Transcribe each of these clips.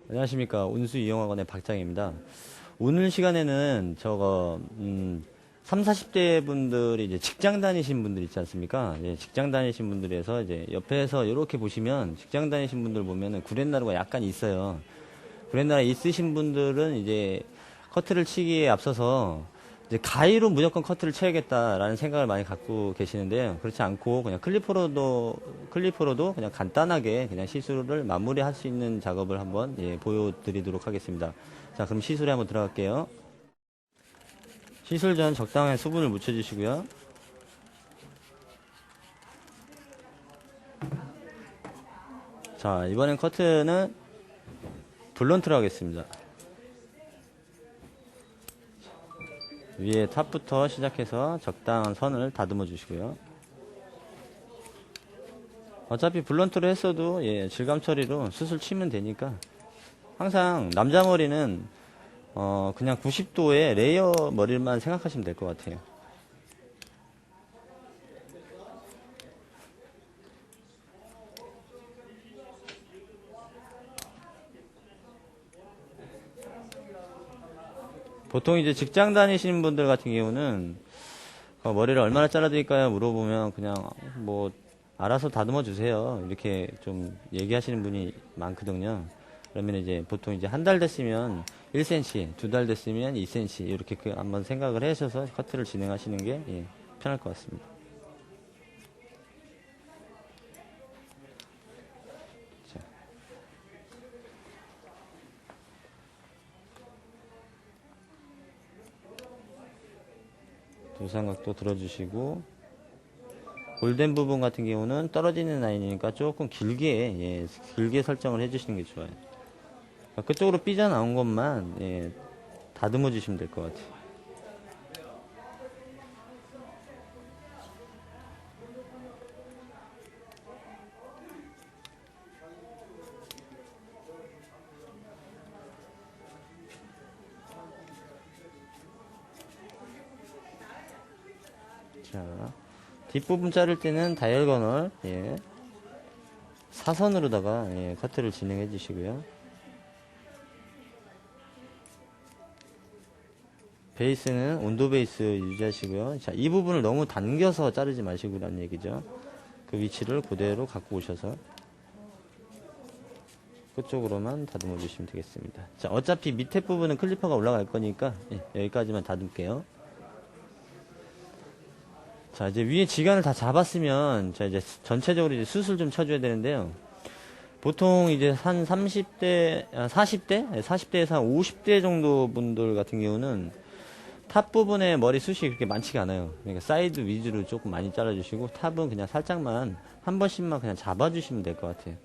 안녕하십니까. 운수 이용학원의 박장입니다. 오늘 시간에는 3, 40대 분들이 이제 직장 다니신 분들 있지 않습니까? 예, 직장 다니신 분들에서 이제 옆에서 이렇게 보시면 직장 다니신 분들 보면은 구렛나루가 약간 있어요. 구렛나루 있으신 분들은 이제 커트를 치기에 앞서서 이제 가위로 무조건 커트를 쳐야겠다라는 생각을 많이 갖고 계시는데요. 그렇지 않고 그냥 클리퍼로도 그냥 간단하게 그냥 시술을 마무리할 수 있는 작업을 한번 보여드리도록 하겠습니다. 자, 그럼 시술에 한번 들어갈게요. 시술 전 적당한 수분을 묻혀주시고요. 자, 이번엔 커트는 블런트로 하겠습니다. 위에 탑부터 시작해서 적당한 선을 다듬어 주시고요. 어차피 블런트로 했어도 질감 처리로 수술 치면 되니까 항상 남자 머리는 그냥 90도의 레이어 머리만 생각하시면 될 것 같아요. 보통 이제 직장 다니시는 분들 같은 경우는 머리를 얼마나 잘라드릴까요? 물어보면 그냥 뭐 알아서 다듬어 주세요. 이렇게 좀 얘기하시는 분이 많거든요. 그러면 이제 보통 이제 한 달 됐으면 1cm, 2달 됐으면 2cm 이렇게 한번 생각을 하셔서 커트를 진행하시는 게 편할 것 같습니다. 자, 두상각도 들어주시고 골덴 부분 같은 경우는 떨어지는 라인이니까 조금 길게 설정을 해주시는 게 좋아요. 그쪽으로 삐져나온 것만 다듬어 주시면 될 것 같아요. 자, 뒷부분 자를 때는 다이얼건을 사선으로다가 커트를 진행해 주시고요. 베이스는 온도 베이스 유지하시고요. 자, 이 부분을 너무 당겨서 자르지 마시고라는 얘기죠. 그 위치를 그대로 갖고 오셔서 그쪽으로만 다듬어 주시면 되겠습니다. 자, 어차피 밑에 부분은 클리퍼가 올라갈 거니까 여기까지만 다듬게요. 자, 이제 위에 지간을 다 잡았으면 자, 이제 전체적으로 이제 수술 좀 쳐줘야 되는데요. 보통 이제 한 30대, 40대? 40대에서 한 50대 정도 분들 같은 경우는 탑 부분에 머리 숱이 그렇게 많지가 않아요. 그러니까 사이드 위주로 조금 많이 잘라주시고 탑은 그냥 살짝만 한 번씩만 그냥 잡아주시면 될 것 같아요.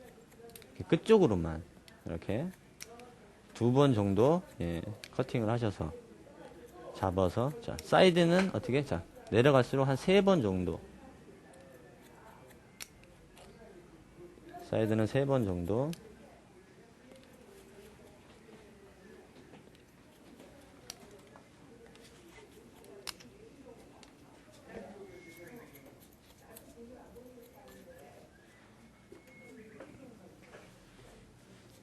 끝쪽으로만 이렇게 2번 정도 커팅을 하셔서 잡아서 자 사이드는 어떻게 자 내려갈수록 한 3번 정도 사이드는 3번 정도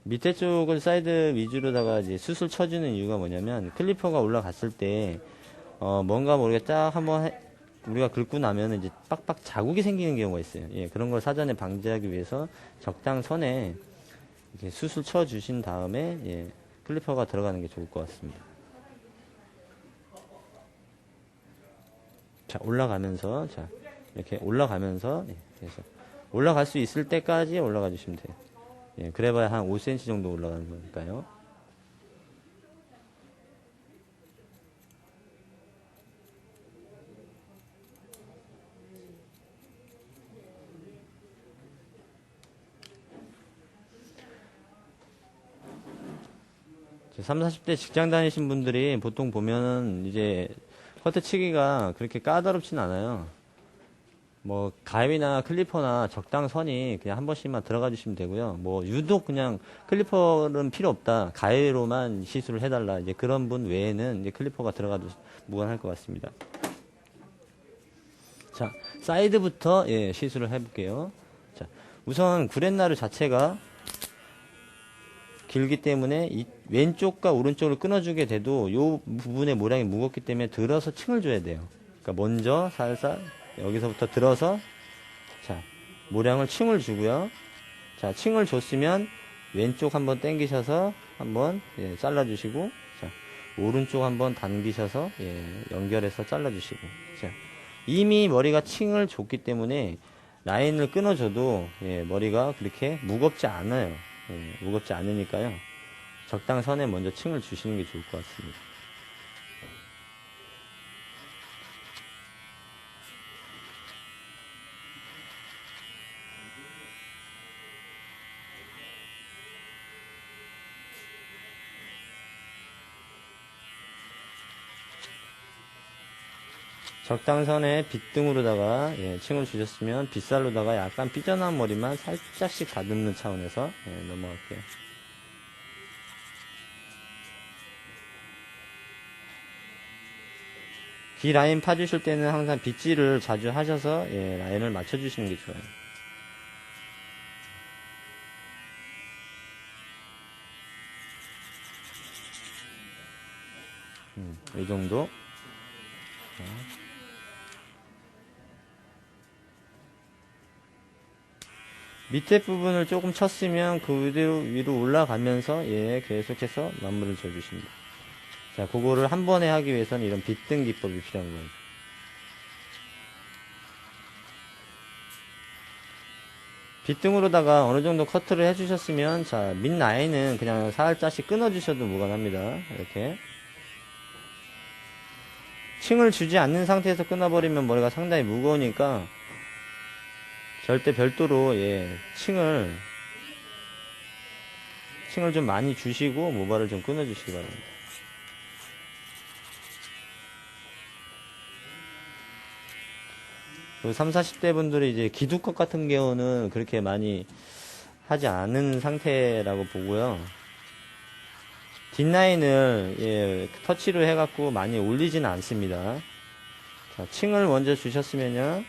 밑에 쪽을 사이드 위주로다가 이제 수술 쳐주는 이유가 뭐냐면 클리퍼가 올라갔을 때 뭔가 모르게 딱 한번 우리가 긁고 나면 이제 빡빡 자국이 생기는 경우가 있어요. 그런 걸 사전에 방지하기 위해서 적당선에 이렇게 수술 쳐주신 다음에 클리퍼가 들어가는 게 좋을 것 같습니다. 자 올라가면서 자 이렇게 올라가면서 그래서 올라갈 수 있을 때까지 올라가 주시면 돼요. 그래봐야 한 5cm 정도 올라가는 거니까요. 이제 3, 40대 직장 다니신 분들이 보통 보면은 이제 커트 치기가 그렇게 까다롭진 않아요. 뭐 가위나 클리퍼나 적당선이 그냥 한 번씩만 들어가 주시면 되고요. 뭐 유독 그냥 클리퍼는 필요 없다. 가위로만 시술을 해달라. 이제 그런 분 외에는 이제 클리퍼가 들어가도 무관할 것 같습니다. 자, 사이드부터 시술을 해볼게요. 자, 우선 구렛나루 자체가 길기 때문에 이 왼쪽과 오른쪽을 끊어주게 돼도 이 부분의 모량이 무겁기 때문에 들어서 층을 줘야 돼요. 그러니까 먼저 살살 여기서부터 들어서 자 모량을 층을 주고요. 자 층을 줬으면 왼쪽 한번 당기셔서 한번 예, 잘라주시고 자 오른쪽 한번 당기셔서 예, 연결해서 잘라주시고 자 이미 머리가 층을 줬기 때문에 라인을 끊어줘도 예, 머리가 그렇게 무겁지 않아요. 예, 무겁지 않으니까요. 적당선에 먼저 층을 주시는 게 좋을 것 같습니다. 적당선에 빗등으로다가 예, 층을 주셨으면 빗살로다가 약간 삐져나온 머리만 살짝씩 다듬는 차원에서 예, 넘어갈게요. 귀 라인 파주실 때는 항상 빗질을 자주 하셔서 예, 라인을 맞춰주시는 게 좋아요. 이 정도. 밑에 부분을 조금 쳤으면 그대로 위로 올라가면서 예, 계속해서 마무리를 줘주십니다. 자, 그거를 한 번에 하기 위해서는 이런 빗등 기법이 필요한 거예요. 빗등으로다가 어느 정도 커트를 해주셨으면 자, 밑 라인은 그냥 살짝씩 끊어주셔도 무관합니다. 이렇게. 층을 주지 않는 상태에서 끊어버리면 머리가 상당히 무거우니까 절대 별도로 예, 층을 좀 많이 주시고 모발을 좀 끊어주시기 바랍니다. 그 30, 40대 분들이 이제 기두컷 같은 경우는 그렇게 많이 하지 않은 상태라고 보고요. 뒷라인을 예, 터치로 해갖고 많이 올리지는 않습니다. 자, 층을 먼저 주셨으면요.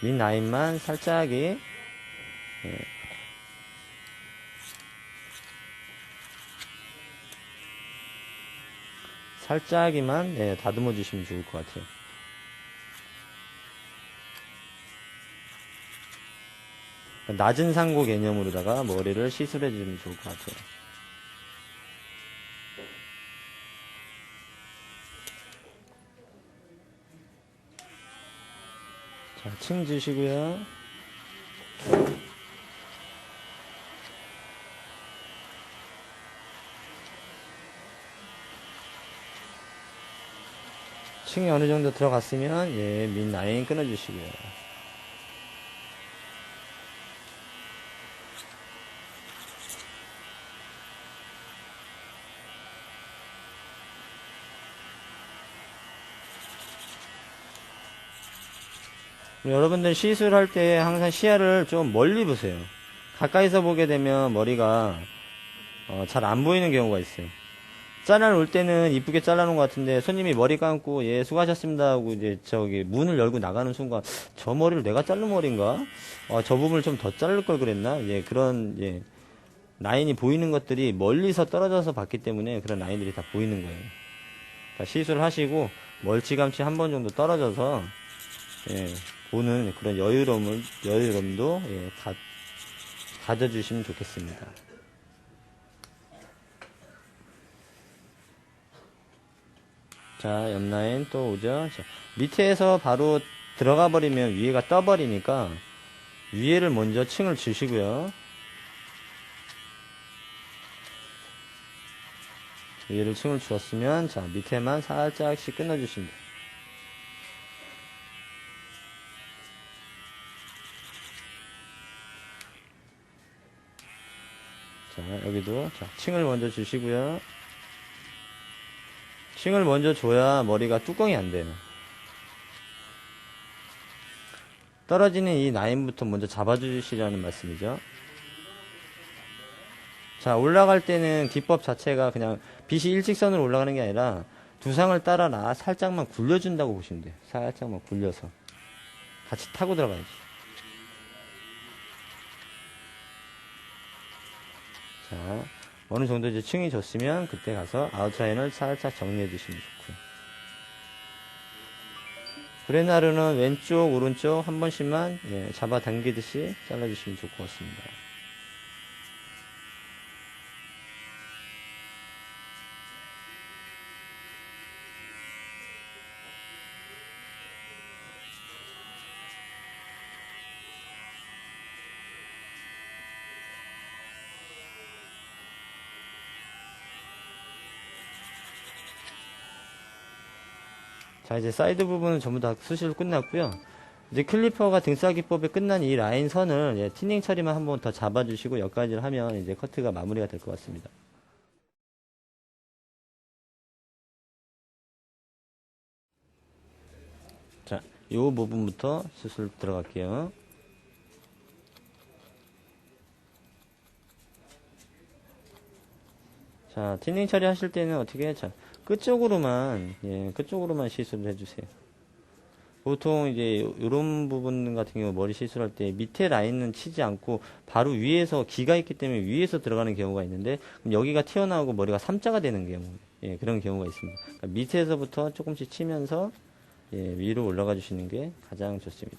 밑 라인만 살짝이 예, 살짝이만 예, 다듬어 주시면 좋을 것 같아요. 낮은 상고 개념으로다가 머리를 시술해 주면 좋을 것 같아요. 자, 층 주시고요. 층이 어느 정도 들어갔으면 예, 밑 라인 끊어 주시고요. 여러분들 시술할 때 항상 시야를 좀 멀리 보세요. 가까이서 보게 되면 머리가 잘 안 보이는 경우가 있어요. 잘라놓을 때는 이쁘게 잘라놓은 것 같은데 손님이 머리 감고 예 수고하셨습니다 하고 이제 저기 문을 열고 나가는 순간 저 머리를 내가 자른 머리인가? 저 부분을 좀 더 자를 걸 그랬나? 예 그런 예 라인이 보이는 것들이 멀리서 떨어져서 봤기 때문에 그런 라인들이 다 보이는 거예요. 그러니까 시술을 하시고 멀찌감치 한 번 정도 떨어져서 예 보는 그런 여유로움도 예, 가져주시면 좋겠습니다. 자, 옆 라인 또 오죠. 자, 밑에서 바로 들어가 버리면 위에가 떠버리니까 위에를 먼저 층을 주시고요. 위에를 층을 주었으면 자, 밑에만 살짝씩 끊어주십니다. 자, 여기도 자, 층을 먼저 주시고요. 층을 먼저 줘야 머리가 뚜껑이 안 돼요. 떨어지는 이 라인부터 먼저 잡아주시라는 말씀이죠. 자, 올라갈 때는 기법 자체가 그냥 빗이 일직선으로 올라가는 게 아니라 두상을 따라 살짝만 굴려준다고 보시면 돼요. 살짝만 굴려서 같이 타고 들어가야지. 자, 어느 정도 이제 층이 졌으면 그때 가서 아웃라인을 살짝 정리해 주시면 좋고요. 그레나루는 왼쪽 오른쪽 한 번씩만 잡아 당기듯이 잘라주시면 좋을 것 같습니다. 자, 이제 사이드 부분은 전부 다 수시로 끝났고요. 이제 클리퍼가 등싸기법에 끝난 이 라인 선을 티닝 처리만 한번 더 잡아주시고 여기까지를 하면 이제 커트가 마무리가 될 것 같습니다. 자, 이 부분부터 수술 들어갈게요. 자, 티닝 처리 하실 때는 어떻게, 자, 끝쪽으로만 시술을 해주세요. 보통 이제 이런 부분 같은 경우 머리 시술할 때 밑에 라인은 치지 않고 바로 위에서 기가 있기 때문에 위에서 들어가는 경우가 있는데 그럼 여기가 튀어나오고 머리가 3자가 되는 경우 그런 경우가 있습니다. 그러니까 밑에서부터 조금씩 치면서 위로 올라가 주시는 게 가장 좋습니다.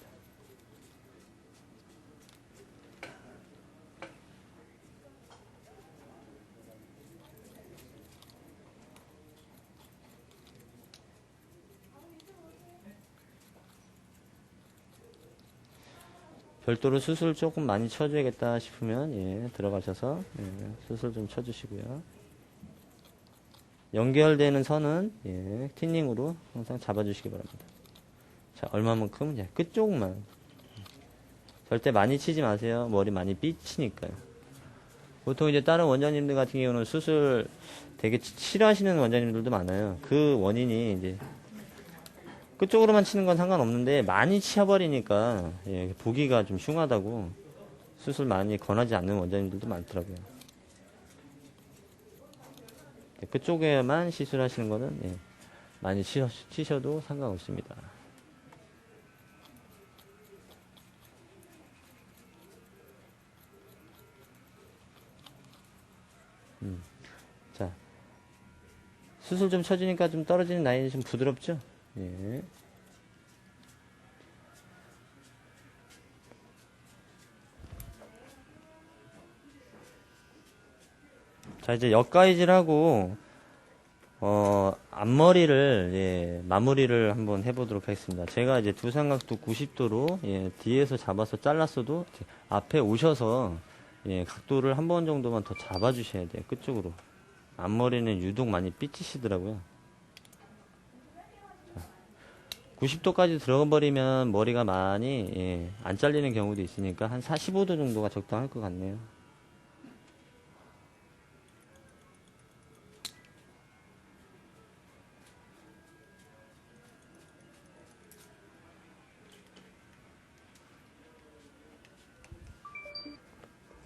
별도로 수술 조금 많이 쳐줘야겠다 싶으면 들어가셔서 수술 좀 쳐주시고요. 연결되는 선은 티닝으로 항상 잡아주시기 바랍니다. 자, 얼마만큼? 끝쪽만. 절대 많이 치지 마세요. 머리 많이 삐치니까요. 보통 이제 다른 원장님들 같은 경우는 수술 되게 싫어하시는 원장님들도 많아요. 그 원인이 이제 끝쪽으로만 치는 건 상관없는데 많이 치워버리니까 보기가 좀 흉하다고 수술 많이 권하지 않는 원장님들도 많더라고요. 끝쪽에만 시술하시는 거는 많이 치셔도 상관없습니다. 자, 수술 좀 쳐주니까 좀 떨어지는 라인이 좀 부드럽죠? 자, 이제 옆가위질하고 앞머리를 마무리를 한번 해보도록 하겠습니다. 제가 이제 두 삼각도 90도로 뒤에서 잡아서 잘랐어도 앞에 오셔서 각도를 한 번 정도만 더 잡아주셔야 돼요. 끝쪽으로. 앞머리는 유독 많이 삐치시더라고요. 90도까지 들어가 버리면 머리가 많이 안 잘리는 경우도 있으니까 한 45도 정도가 적당할 것 같네요.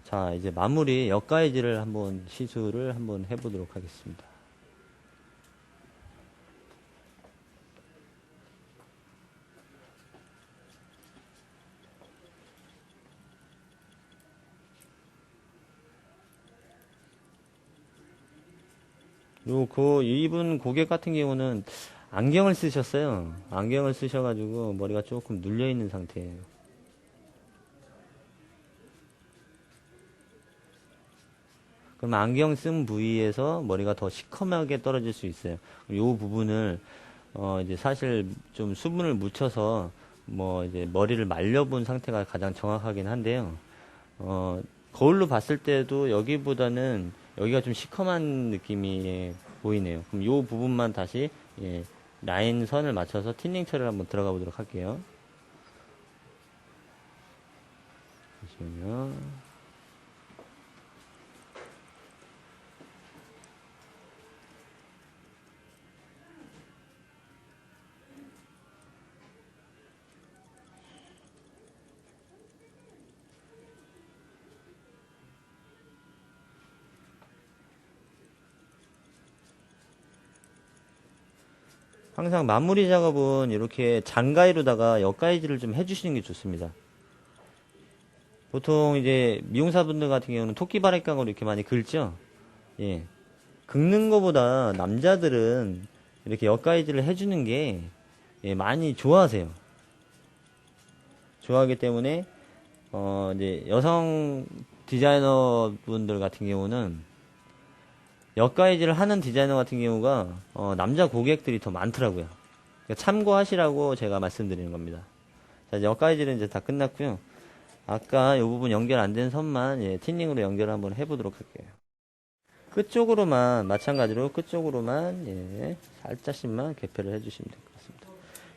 자, 이제 마무리 옆가위질을 한번 시술을 한번 해보도록 하겠습니다. 이분 고객 같은 경우는 안경을 쓰셨어요. 안경을 쓰셔가지고 머리가 조금 눌려있는 상태예요. 그럼 안경 쓴 부위에서 머리가 더 시커멓게 떨어질 수 있어요. 이 부분을 이제 사실 좀 수분을 묻혀서 이제 머리를 말려본 상태가 가장 정확하긴 한데요. 거울로 봤을 때도 여기보다는 여기가 좀 시커먼 느낌이 보이네요. 그럼 이 부분만 다시 라인 선을 맞춰서 틴닝 처리를 한번 들어가 보도록 할게요. 잠시만요. 항상 마무리 작업은 이렇게 장가위로다가 옆가위질을 좀 해주시는 게 좋습니다. 보통 이제 미용사분들 같은 경우는 토끼바래깡으로 이렇게 많이 긁죠? 예, 긁는 거보다 남자들은 이렇게 옆가이즈를 해주는 게 예, 많이 좋아하세요. 좋아하기 때문에 이제 여성 디자이너 분들 같은 경우는 옆가이즈를 하는 디자이너 같은 경우가 남자 고객들이 더 많더라고요. 그러니까 참고하시라고 제가 말씀드리는 겁니다. 자, 이제 옆가이즈는 이제 다 끝났고요. 아까 이 부분 연결 안 된 선만 예, 티닝으로 연결 한번 해보도록 할게요. 끝쪽으로만 마찬가지로 끝쪽으로만 예, 살짝씩만 개폐를 해주시면 될 것 같습니다.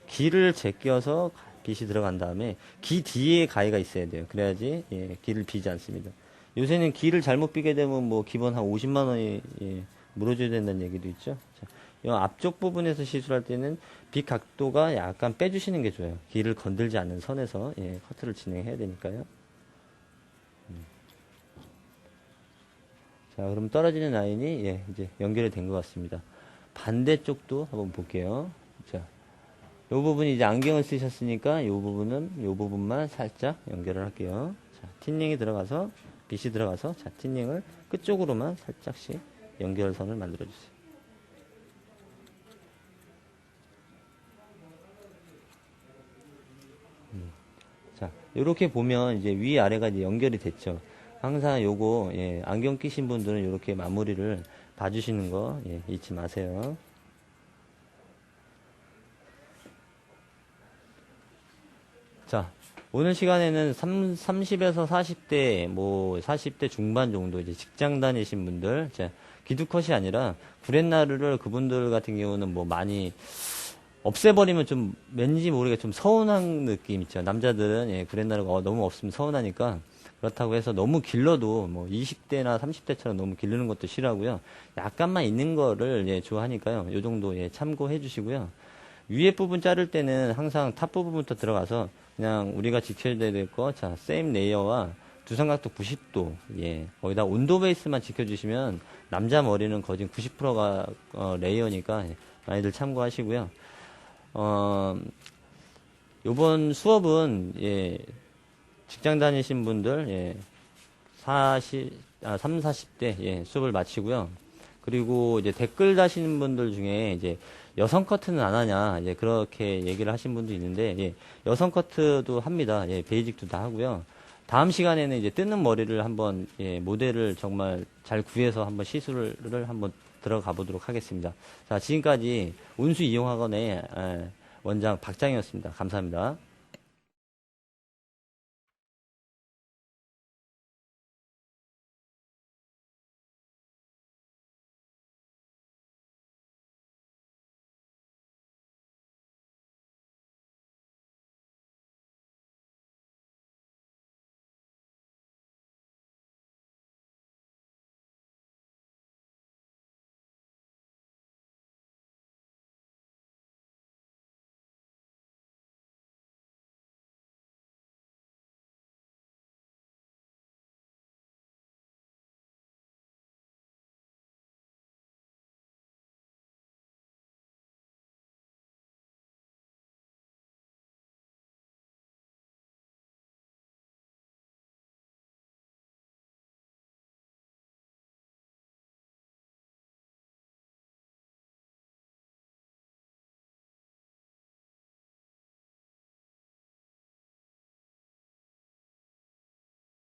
기를 제껴서 빗이 들어간 다음에 기 뒤에 가위가 있어야 돼요. 그래야지 예, 기를 비지 않습니다. 요새는 기를 잘못 비게 되면 뭐 기본 한 50만 원이 예, 물어줘야 된다는 얘기도 있죠. 자, 이 앞쪽 부분에서 시술할 때는 빗 각도가 약간 빼주시는 게 좋아요. 기를 건들지 않는 선에서 예, 커트를 진행해야 되니까요. 자, 그럼 떨어지는 라인이 예, 이제 연결이 된 것 같습니다. 반대쪽도 한번 볼게요. 자, 요 부분이 이제 안경을 쓰셨으니까 요 부분은 요 부분만 살짝 연결을 할게요. 자, 틴닝이 들어가서 빗이 들어가서 자, 틴닝을 끝쪽으로만 살짝씩 연결선을 만들어 주세요. 자, 요렇게 보면 이제 위아래가 이제 연결이 됐죠. 항상 요거 예, 안경 끼신 분들은 이렇게 마무리를 봐주시는 거 예, 잊지 마세요. 자, 오늘 시간에는 30에서 40대, 뭐, 40대 중반 정도 이제 직장 다니신 분들, 자, 기두컷이 아니라 구렛나루를 그분들 같은 경우는 뭐 많이 없애버리면 좀 왠지 모르게 좀 서운한 느낌 있죠. 남자들은 예, 구렛나루가 너무 없으면 서운하니까 그렇다고 해서 너무 길러도 뭐 20대나 30대처럼 너무 기르는 것도 싫어하고요. 약간만 있는 거를 예, 좋아하니까요. 요 정도 예, 참고해 주시고요. 위에 부분 자를 때는 항상 탑 부분부터 들어가서 그냥 우리가 지켜야 될 거, 자, 세임 레이어와 두상각도 90도, 예, 거기다 온도 베이스만 지켜주시면 남자 머리는 거진 90%가 레이어니까 예, 많이들 참고하시고요. 요번 수업은 예, 직장 다니신 분들 예, 3, 40대 예, 수업을 마치고요. 그리고 이제 댓글 다시는 분들 중에 이제 여성 커트는 안 하냐, 이제 그렇게 얘기를 하신 분도 있는데, 예, 여성 커트도 합니다. 예, 베이직도 다 하고요. 다음 시간에는 이제 뜨는 머리를 한번, 예, 모델을 정말 잘 구해서 한번 시술을 한번 들어가 보도록 하겠습니다. 자, 지금까지 운수 이용학원의 원장 박장이었습니다. 감사합니다.